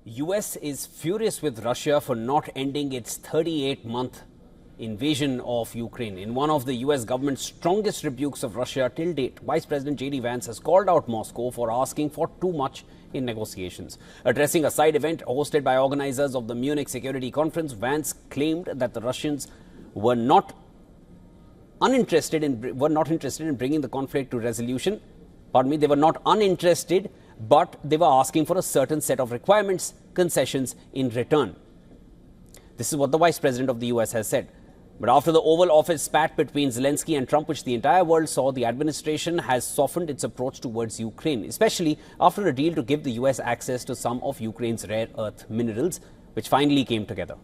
US is furious with Russia for not ending its 38-month invasion of Ukraine. In one of the US government's strongest rebukes of Russia till date, Vice President JD Vance has called out Moscow for asking for too much in negotiations. Addressing a side event hosted by organizers of the Munich Security Conference, Vance claimed that the Russians were not interested in bringing the conflict to resolution. They were not uninterested, but they were asking for a certain set of requirements, concessions in return. This is what the Vice President of the US has said. But after the Oval Office spat between Zelensky and Trump, which the entire world saw, the administration has softened its approach towards Ukraine, especially after a deal to give the US access to some of Ukraine's rare earth minerals, which finally came together.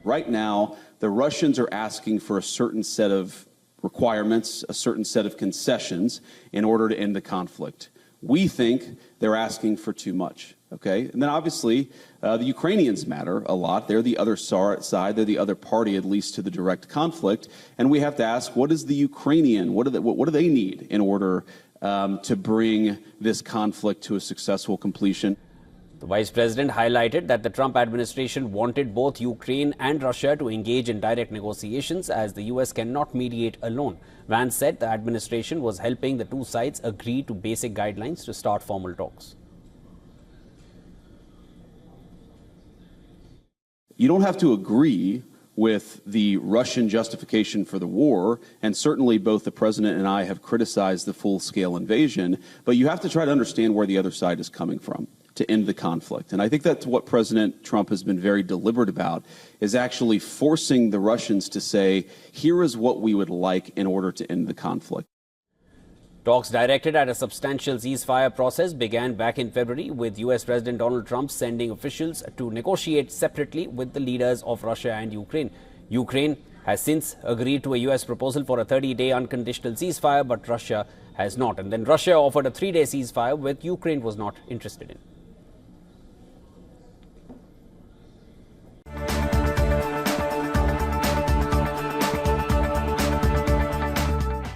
Right now, the Russians are asking for a certain set of requirements, a certain set of concessions in order to end the conflict. We think they're asking for too much. Okay, and then obviously the Ukrainians matter a lot. They're the other side. They're the other party, at least to the direct conflict. And we have to ask, what is the Ukrainian? What do they need in order to bring this conflict to a successful completion? The Vice President highlighted that the Trump administration wanted both Ukraine and Russia to engage in direct negotiations, as the US cannot mediate alone. Vance said the administration was helping the two sides agree to basic guidelines to start formal talks. You don't have to agree with the Russian justification for the war, and certainly both the President and I have criticized the full-scale invasion, but you have to try to understand where the other side is coming from to end the conflict. And I think that's what President Trump has been very deliberate about, is actually forcing the Russians to say, here is what we would like in order to end the conflict. Talks directed at a substantial ceasefire process began back in February, with US President Donald Trump sending officials to negotiate separately with the leaders of Russia and Ukraine. Ukraine has since agreed to a US proposal for a 30-day unconditional ceasefire, but Russia has not. And then Russia offered a 3-day ceasefire, which Ukraine was not interested in.